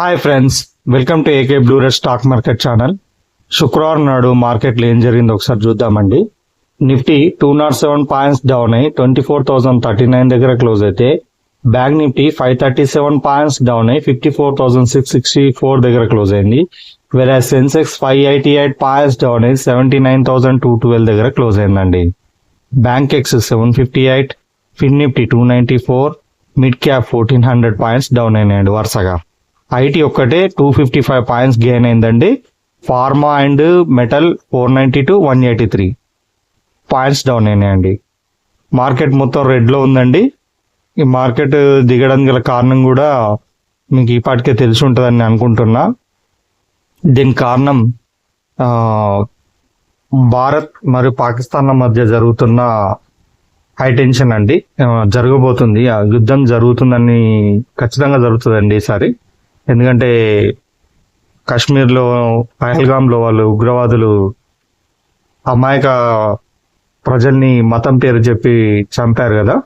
Hi friends, welcome to AK blue rate stock market channel. శుక్రవారం నాడు మార్కెట్లో ఏం జరిగిందో ఒకసారి చూద్దామండి. నిఫ్టీ 207 పాయింట్స్ డౌన్ అయి 24,039 దగ్గర క్లోజ్ అయితే, బ్యాంక్ నిఫ్టీ 537 పాయింట్స్ డౌన్ అయి 54,664 దగ్గర క్లోజ్ అయింది. వేరే సెన్సెక్స్ 588 పాయింట్స్ డౌన్ అయి 79,212 దగ్గర క్లోజ్ అయిందండి. Bankex 758, fin nifty 294, mid cap 1400 points down అయినాయండి వరుసగా. ఐటీ ఒక్కటే 255 పాయింట్స్ గెయిన్ అయిందండి. Pharma and metal 492, 183 points down అయినాయండి. మార్కెట్ మొత్తం రెడ్లో ఉందండి. ఈ మార్కెట్ దిగడానికి గల కారణం కూడా మీకు ఇప్పటికే తెలిసి ఉంటుందని అనుకుంటున్నా. దీని కారణం భారత్ మరియు పాకిస్తాన్ల మధ్య జరుగుతున్న హై టెన్షన్ అండి. జరగబోతుంది, ఆ యుద్ధం జరుగుతుందని ఖచ్చితంగా జరుగుతుందండి ఈసారి. ఎందుకంటే కాశ్మీర్లో పహల్గామ్లో వాళ్ళు ఉగ్రవాదులు అమాయక ప్రజల్ని మతం పేరు చెప్పి చంపారు కదా.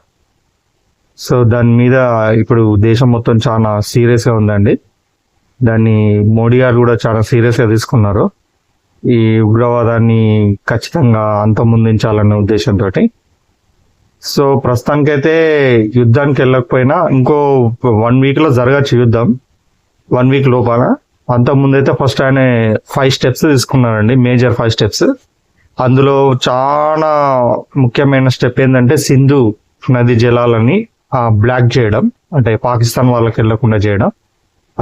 సో దాని మీద ఇప్పుడు దేశం మొత్తం చాలా సీరియస్గా ఉందండి. దాన్ని మోడీ గారు కూడా చాలా సీరియస్గా తీసుకున్నారు. ఈ ఉగ్రవాదాన్ని ఖచ్చితంగా అంతమొందించాలనే ఉద్దేశంతో. సో ప్రస్తుతానికైతే యుద్ధానికి వెళ్ళకపోయినా ఇంకో 1 వీక్లో జరగచ్చు యుద్ధం. 1 వీక్ లోపల. అంతకుముందైతే ఫస్ట్ ఆయన 5 స్టెప్స్ తీసుకున్నారండి, మేజర్ 5 స్టెప్స్. అందులో చాలా ముఖ్యమైన స్టెప్ ఏంటంటే సింధు నది జలాలని బ్లాక్ చేయడం, అంటే పాకిస్తాన్ వాళ్ళకి వెళ్ళకుండా చేయడం.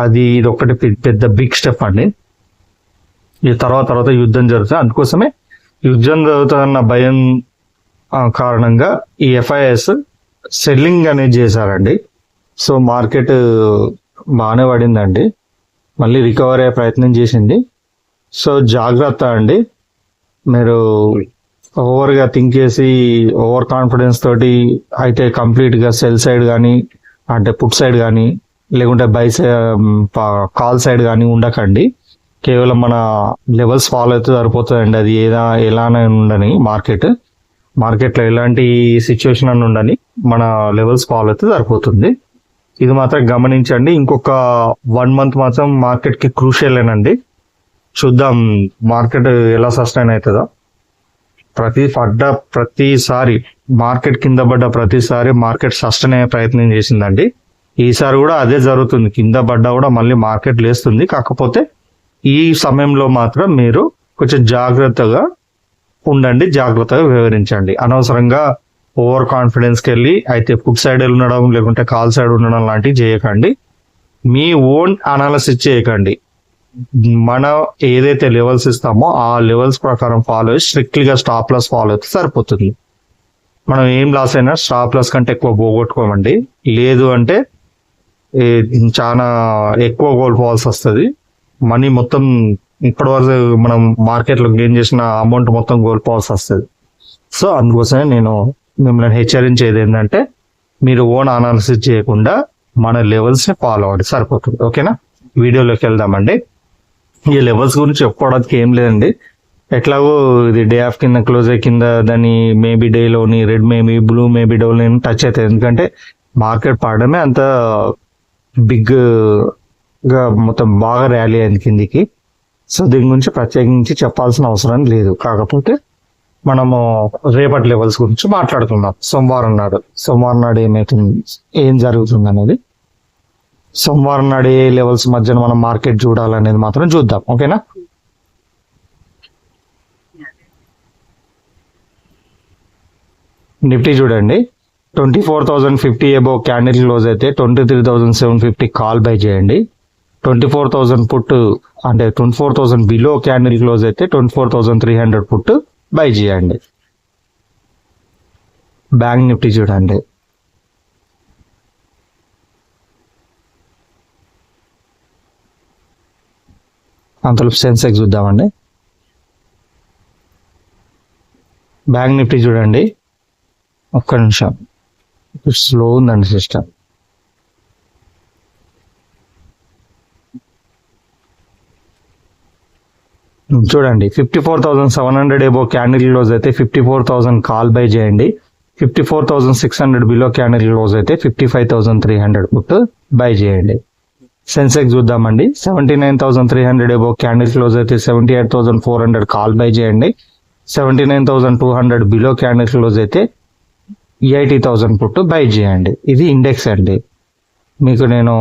ఇది ఒకటి పెద్ద బిగ్ స్టెప్ అండి. ఈ తర్వాత యుద్ధం జరుగుతుంది. అందుకోసమే యుద్ధం జరుగుతుందన్న భయం కారణంగా ఈ ఎఫ్ఐఎస్ సెల్లింగ్ అనేది చేశారండి. సో మార్కెట్ బాగానే పడిందండి, మళ్ళీ రికవర్ అయ్యే ప్రయత్నం చేసింది. సో జాగ్రత్త అండి, మీరు ఓవర్గా థింక్ చేసి ఓవర్ కాన్ఫిడెన్స్ తోటి అయితే కంప్లీట్గా సెల్ సైడ్ కానీ, అంటే పుట్ సైడ్ కానీ, లేకుంటే బై కాల్ సైడ్ కానీ ఉండకండి. కేవలం మన లెవెల్స్ ఫాలో అయితే సరిపోతుందండి. అది ఎలానే ఉండని మార్కెట్లో ఎలాంటి సిచ్యువేషన్ అని ఉండని మన లెవెల్స్ ఫాలో అయితే సరిపోతుంది. ఇది మాత్రం గమనించండి. ఇంకొక 1 మంత్ మాత్రం మార్కెట్కి క్రూషియలేనండి. చూద్దాం మార్కెట్ ఎలా సస్టైన్ అవుతుందో. ప్రతిసారి మార్కెట్ కింద పడ్డ ప్రతిసారి మార్కెట్ సస్టైన్ అయ్యే ప్రయత్నం చేసిందండి. ఈసారి కూడా అదే జరుగుతుంది. కింద పడ్డా కూడా మళ్ళీ మార్కెట్ లేస్తుంది. కాకపోతే ఈ సమయంలో మాత్రం మీరు కొంచెం జాగ్రత్తగా ఉండండి, జాగ్రత్తగా వివరించండి. అనవసరంగా ఓవర్ కాన్ఫిడెన్స్కి వెళ్ళి అయితే పుట్ సైడ్ ఉండడం, లేకుంటే కాల్ సైడ్ ఉండడం లాంటివి చేయకండి. మీ ఓన్ అనాలిసిస్ చేయకండి. మనం ఏదైతే లెవెల్స్ ఇస్తామో ఆ లెవెల్స్ ప్రకారం ఫాలో అయ్యి స్ట్రిక్ట్లీగా స్టాప్ లాస్ ఫాలో అయితే సరిపోతుంది. మనం ఏం లాస్ అయినా స్టాప్ లాస్ కంటే ఎక్కువ పోగొట్టుకోమండి. లేదు అంటే చాలా ఎక్కువ కోల్పోవాల్సి వస్తుంది. మనీ మొత్తం ఇప్పటివరకు మనం మార్కెట్లో గెయిన్ చేసిన అమౌంట్ మొత్తం కోల్పోవాల్సి వస్తుంది. సో అందుకోసమే నేను మిమ్మల్ని హెచ్చరించేది ఏంటంటే మీరు ఓన్ అనాలిసిస్ చేయకుండా మన లెవెల్స్ని ఫాలో అవ్వండి, సరిపోతుంది. ఓకేనా? వీడియోలోకి వెళ్దామండి. ఈ లెవెల్స్ గురించి చెప్పుకోవడానికి ఏం లేదండి. ఎట్లాగో ఇది డే ఆఫ్ కింద క్లోజ్ అయ్యే కింద దాన్ని మేబీ డేలోని red maybe blue maybe down touch అవుతుంది. ఎందుకంటే మార్కెట్ పడడమే అంత బిగ్గా మొత్తం బాగా ర్యాలీ అయింది కిందికి. సో దీని గురించి ప్రత్యేకించి చెప్పాల్సిన అవసరం లేదు. కాకపోతే మనము రేపటి లెవెల్స్ గురించి మాట్లాడుతున్నాం. సోమవారం నాడు ఏం జరుగుతుంది అనేది, సోమవారం నాడు ఏ లెవెల్స్ మధ్యన మనం మార్కెట్ చూడాలనేది మాత్రం చూద్దాం. ఓకేనా? నిఫ్టీ చూడండి, 24,050 అబోవ్ క్యాండిల్ క్లోజ్ అయితే 23,750 కాల్ బై చేయండి. 24,000 పుట్ అంటే 24,000 బిలో క్యాండిల్ క్లోజ్ అయితే 24,300 పుట్ బై చేయండి. బ్యాంక్ నిఫ్టీ చూడండి, అంతలో సెన్సెక్స్ చూద్దామండి. బ్యాంక్ నిఫ్టీ చూడండి, ఒక్క నిమిషం, స్లో ఉందండి సిస్టమ్. చూడండి, 54,700 అబోవ్ క్యాండిల్ క్లోజ్ అయితే 54,000 కాల్ బై చేయండి. 54,600 బిలో క్యాండిల్ క్లోజ్ అయితే 55,300 పుట్ బై చేయండి. సెన్సెక్స్ చూద్దామండి. 79,300 అబోవ్ క్యాండిల్ క్లోజ్ అయితే 78,400 కాల్ బై చేయండి. 79,200 బిలో క్యాండిల్ క్లోజ్ అయితే 80,000 పుట్టు బై చేయండి. ఇది ఇండెక్స్ అండి. మీకు నేను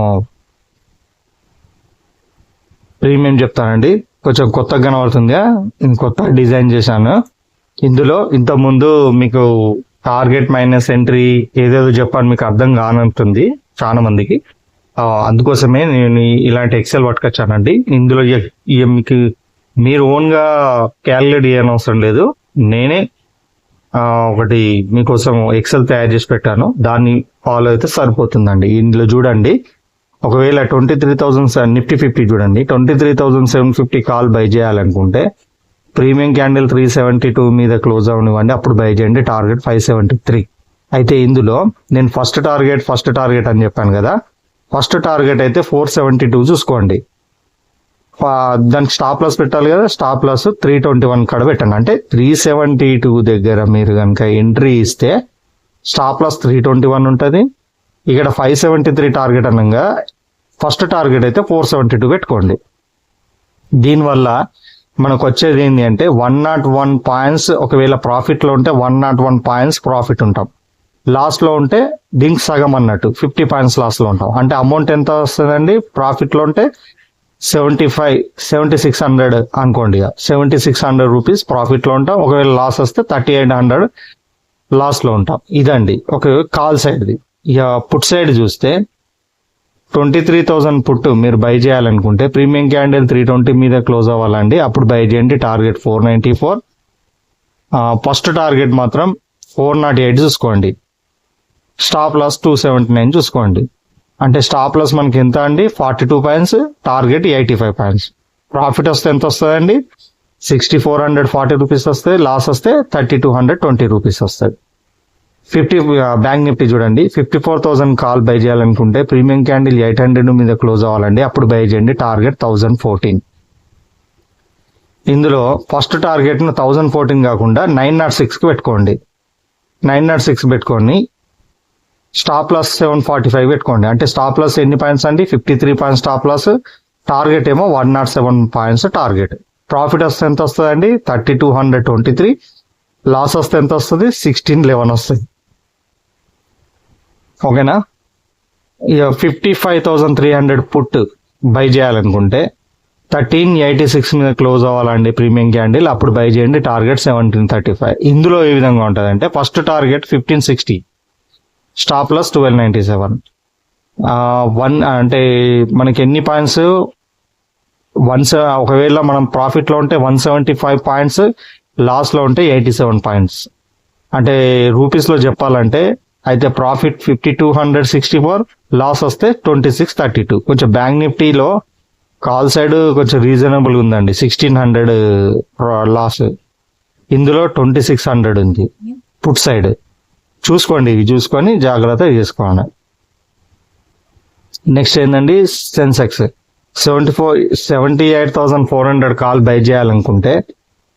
ప్రీమియం చెప్తానండి. కొంచెం కొత్తగా కనబడుతుందిగా, నేను కొత్త డిజైన్ చేశాను. ఇందులో ఇంతకుముందు మీకు టార్గెట్ మైనస్ ఎంట్రీ ఏదేదో చెప్పాను, మీకు అర్థం కానంటుంది చాలా మందికి. అందుకోసమే నేను ఇలాంటి ఎక్సెల్ పట్టుకొచ్చానండి. ఇందులో మీకు మీరు ఓన్గా క్యాలిక్యులేట్ చేయనవసరం లేదు. నేనే ఒకటి మీకోసం ఎక్సెల్ తయారు చేసి పెట్టాను, దాన్ని ఫాలో అయితే సరిపోతుందండి. ఇందులో చూడండి, ఒకవేళ 23,000 నిఫ్టీ 50 చూడండి, 23,750 కాల్ బై చేయాలనుకుంటే ప్రీమియం క్యాండిల్ 372 మీద క్లోజ్ అవనివ్వండి, అప్పుడు బై చేయండి. టార్గెట్ 573. అయితే ఇందులో నేను ఫస్ట్ టార్గెట్ అని చెప్పాను కదా, ఫస్ట్ టార్గెట్ అయితే 472 చూసుకోండి. దానికి స్టాప్ లాస్ పెట్టాలి కదా, స్టాప్ లాస్ 321 కాడ పెట్టండి. అంటే 372 దగ్గర మీరు కనుక ఎంట్రీ ఇస్తే స్టాప్ లాస్ 321 ఉంటుంది. ఇక్కడ 573 టార్గెట్ అనగా ఫస్ట్ టార్గెట్ అయితే 472 పెట్టుకోండి. దీనివల్ల మనకు వచ్చేది ఏంటి అంటే 101 పాయింట్స్, ఒకవేళ ప్రాఫిట్ లో ఉంటే 101 పాయింట్స్ ప్రాఫిట్ ఉంటాం, లాస్ లో ఉంటే దీనికి సగం అన్నట్టు 50 పాయింట్స్ లాస్ లో ఉంటాం. అంటే అమౌంట్ ఎంత వస్తుందండి? ప్రాఫిట్ లో ఉంటే 7600 అనుకోండి, 7600 రూపీస్ ప్రాఫిట్ లో ఉంటాం. ఒకవేళ లాస్ వస్తే 3800 లాస్ లో ఉంటాం. ఇదండి ఒక కాల్ సైడ్ది. ఇక పుట్ సైడ్ చూస్తే 23,000 పుట్టు మీరు బై చేయాలనుకుంటే ప్రీమియం క్యాండిల్ 320 మీద క్లోజ్ అవ్వాలండి, అప్పుడు బై చేయండి. టార్గెట్ 494. ఫస్ట్ టార్గెట్ మాత్రం 408 చూసుకోండి. స్టాప్ లాస్ 279 చూసుకోండి. అంటే స్టాప్ లాస్ మనకి ఎంత అండి? 42 పాయింట్స్, టార్గెట్ 85 పాయింట్స్. ప్రాఫిట్ వస్తే ఎంత వస్తుందండి? 6,440 రూపీస్ వస్తుంది. లాస్ వస్తే 3,220 రూపీస్ వస్తుంది. 50 బ్యాంక్ నిఫ్టీ చూడండి, 54,000 కాల్ బై చేయాలనుకుంటే ప్రీమియం క్యాండిల్ 800 మీద క్లోజ్ అవ్వాలండి, అప్పుడు బై చేయండి. టార్గెట్ 1014. ఇందులో ఫస్ట్ టార్గెట్ 1014 కాకుండా 906కి పెట్టుకోండి. 906 పెట్టుకోండి. స్టాప్ లాస్ 745 పెట్టుకోండి. అంటే స్టాప్ లాస్ ఎన్ని పాయింట్స్ అండి? 53 పాయింట్స్ స్టాప్ లాస్. టార్గెట్ ఏమో 107 పాయింట్స్ టార్గెట్. ప్రాఫిట్ వస్తే ఎంత వస్తుందండి? 3,223. లాస్ వస్తే ఎంత వస్తుంది? 1611 వస్తుంది. ఓకేనా? ఇక 55,300 పుట్ బై చేయాలనుకుంటే 1386 మీద క్లోజ్ అవ్వాలండి ప్రీమియం క్యాండిల్, అప్పుడు బై చేయండి. టార్గెట్ 1735. ఇందులో ఏ విధంగా ఉంటుంది అంటే ఫస్ట్ టార్గెట్ 1560, స్టాప్ లాస్ 1297. అంటే మనకి ఎన్ని పాయింట్స్? ఒకవేళ మనం ప్రాఫిట్ లో ఉంటే 175 పాయింట్స్, లాస్ లో ఉంటే 87 పాయింట్స్. అంటే రూపీస్ లో చెప్పాలంటే అయితే ప్రాఫిట్ 5264, లాస్ వస్తే 2632. కొంచెం బ్యాంక్ నిఫ్టీలో కాల్ సైడ్ కొంచెం రీజనబుల్ ఉందండి, 1600 లాస్. ఇందులో 2600 ఉంది పుట్ సైడ్. చూసుకోండి, ఇవి చూసుకొని జాగ్రత్త చేసుకోండి. నెక్స్ట్ ఏంటండి? సెన్సెక్స్ 78,400 కాల్ బై చేయాలనుకుంటే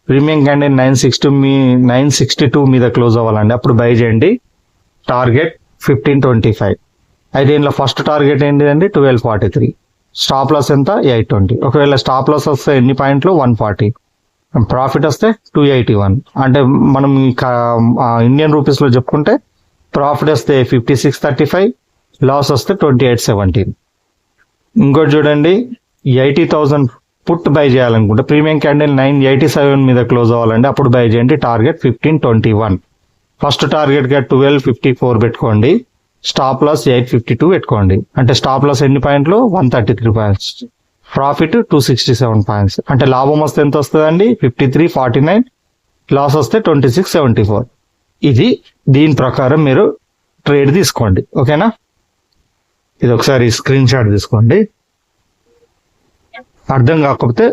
ప్రీమియం క్యాండిల్ 962 మీద క్లోజ్ అవ్వాలండి, అప్పుడు బై చేయండి. టార్గెట్ 1525. అయితే దీనిలో ఫస్ట్ టార్గెట్ ఏంటిదండి? 1243. స్టాప్ లాస్ ఎంత? 820. ఒకవేళ స్టాప్ లాస్ వస్తే ఎన్ని పాయింట్లు? 140. ప్రాఫిట్ వస్తే 281. అంటే మనం ఇండియన్ రూపీస్ లో చెప్పుకుంటే ప్రాఫిట్ వస్తే 5635, లాస్ వస్తే 2817. ఇంకోటి చూడండి, 80,000 పుట్ బై చేయాలనుకుంటే ప్రీమియం క్యాండిల్ 987 మీద క్లోజ్ అవ్వాలండి, అప్పుడు బై చేయండి. టార్గెట్ 1521. ఫస్ట్ టార్గెట్ గా 1254 పెట్టుకోండి. స్టాప్ లాస్ 852 పెట్టుకోండి. అంటే స్టాప్ లాస్ ఎన్ని పాయింట్లు? 133 పాయింట్స్. Profit 267 points. అంటే లాభం వస్తే ఎంత వస్తుందండి? 5349. లాస్ వస్తే 2674. ఇది దీని ప్రకారం మీరు ట్రేడ్ తీసుకోండి. ఓకేనా? ఇది ఒకసారి స్క్రీన్ షాట్ తీసుకోండి. అర్థం కాకపోతే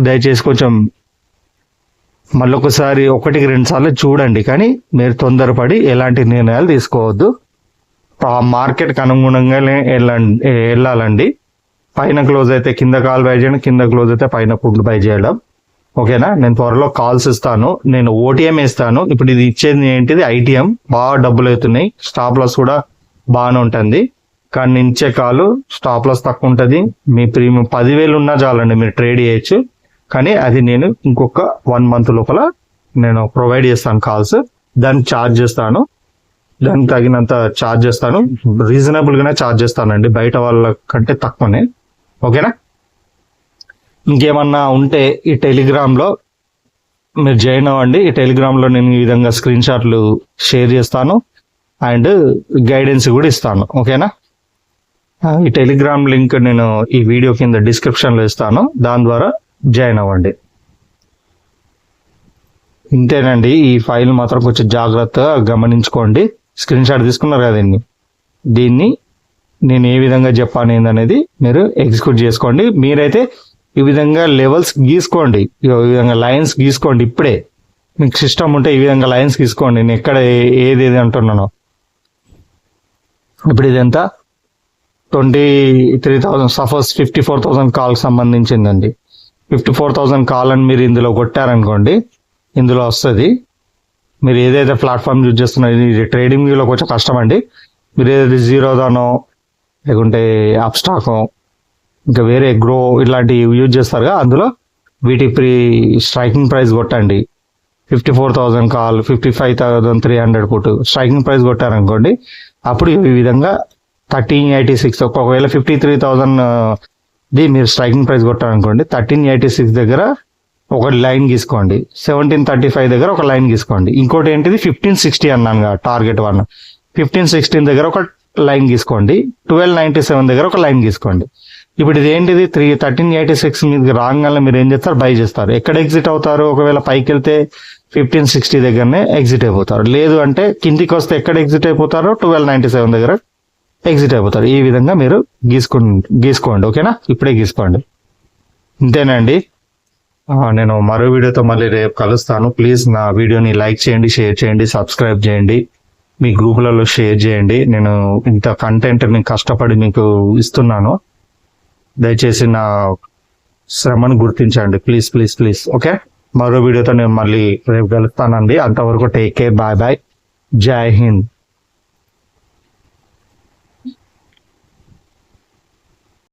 దయచేసి కొంచెం మళ్ళొకసారి 1-2 సార్లు చూడండి, కానీ మీరు తొందరపడి ఎలాంటి నిర్ణయాలు తీసుకోవద్దు. ఆ మార్కెట్కి అనుగుణంగా వెళ్ళాలండి. పైన క్లోజ్ అయితే కింద కాల్ బై చేయడం, కింద క్లోజ్ అయితే పైన పుట్ బై చేయడం. ఓకేనా? నేను త్వరలో కాల్స్ ఇస్తాను, నేను ఓటీఎం ఇస్తాను. ఇప్పుడు ఇది ఇచ్చేది ఏంటిది? ఐటీఎం. బాగా డబ్బులు అవుతున్నాయి, స్టాప్ లాస్ కూడా బాగానే ఉంటుంది. కానీ నేను ఇచ్చే కాలు స్టాప్ లాస్ తక్కువ ఉంటుంది. మీ ప్రీమియం 10,000 ఉన్నా చాలండి, మీరు ట్రేడ్ చేయొచ్చు. కానీ అది నేను ఇంకొక 1 month లోపల నేను ప్రొవైడ్ చేస్తాను కాల్స్. దానికి ఛార్జ్ చేస్తాను, దానికి తగినంత ఛార్జ్ చేస్తాను. రీజనబుల్ గానే ఛార్జ్ చేస్తానండి, బయట వాళ్ళ కంటే తక్కువనే. ఓకేనా? ఇంకేమన్నా ఉంటే ఈ టెలిగ్రామ్ లో మీరు జాయిన్ అవ్వండి. ఈ టెలిగ్రామ్ లో నేను ఈ విధంగా స్క్రీన్ షాట్లు షేర్ చేస్తాను అండ్ గైడెన్స్ కూడా ఇస్తాను. ఓకేనా? ఈ టెలిగ్రామ్ లింక్ నేను ఈ వీడియో కింద డిస్క్రిప్షన్ లో ఇస్తాను, దాని ద్వారా జాయిన్ అవ్వండి. ఇంతేనండి. ఈ ఫైల్ మాత్రం కొంచెం జాగ్రత్తగా గమనించుకోండి. స్క్రీన్ షాట్ తీసుకున్నారు కదండి, దీన్ని నేను ఏ విధంగా చెప్పాను ఏందనేది మీరు ఎగ్జిక్యూట్ చేసుకోండి. మీరైతే ఈ విధంగా లెవెల్స్ గీసుకోండి, ఈ విధంగా లైన్స్ గీసుకోండి. ఇప్పుడే మీకు సిస్టమ్ ఉంటే ఈ విధంగా లైన్స్ గీసుకోండి. నేను ఎక్కడ ఏది అంటున్నానో. ఇప్పుడు ఇది ఎంత 23,000, సపోజ్ 54,000 కాల్ సంబంధించిందండి. 54,000 కాల్ అని మీరు ఇందులో కొట్టారనుకోండి, ఇందులో వస్తుంది. మీరు ఏదైతే ప్లాట్ఫామ్ యూజ్ చేస్తున్నారో, ఇది ట్రేడింగ్ లో కొంచెం కష్టం అండి. మీరు ఏదైతే జీరోదానో లేకుంటే అప్స్టాకో ఇంకా వేరే గ్రో ఇట్లాంటివి యూజ్ చేస్తారుగా, అందులో వీటి స్ట్రైకింగ్ ప్రైస్ కొట్టండి. 54,000 కాల్, 55,300 పుట్ స్ట్రైకింగ్ ప్రైస్ కొట్టారనుకోండి, అప్పుడు ఈ విధంగా 1386, ఒకవేళ 53,000 ది మీరు స్ట్రైకింగ్ ప్రైస్ కొట్టారనుకోండి, 1386 దగ్గర ఒక లైన్ గీసుకోండి. 1735 దగ్గర ఒక లైన్ గీసుకోండి. ఇంకోటి ఏంటిది 1560 అన్నాను కదా, టార్గెట్ 1. 1516 దగ్గర ఒక లైన్ గీసుకోండి. 1297 దగ్గర ఒక లైన్ గీసుకోండి. ఇప్పుడు ఇది ఏంటిది 1386 మీదకి రాగానే మీరు ఏం చేస్తారు, బై చేస్తారు. ఎక్కడ ఎగ్జిట్ అవుతారు? ఒకవేళ పైకి వెళ్తే 1560 దగ్గరనే ఎగ్జిట్ అయిపోతారు. లేదు అంటే కిందికి వస్తే ఎక్కడ ఎగ్జిట్ అయిపోతారో 1297 దగ్గర ఎగ్జిట్ అయిపోతారు. ఈ విధంగా మీరు గీసుకోండి. ఓకేనా? ఇప్పుడే గీసుకోండి. ఇంతేనండి. నేను మరో వీడియోతో మళ్ళీ రేపు కలుస్తాను. ప్లీజ్ నా వీడియోని లైక్ చేయండి, షేర్ చేయండి, సబ్స్క్రైబ్ చేయండి, మీ గ్రూపులలో షేర్ చేయండి. నేను ఇంత కంటెంట్ నేను కష్టపడి మీకు ఇస్తున్నాను. దయచేసి నా శ్రమను గుర్తించండి. Please please please. ఓకే? మరో వీడియోతో నేను మళ్ళీ రేపు కలుస్తానండి. అంతవరకు టేక్ కేర్, బాయ్ బాయ్, జై హింద్.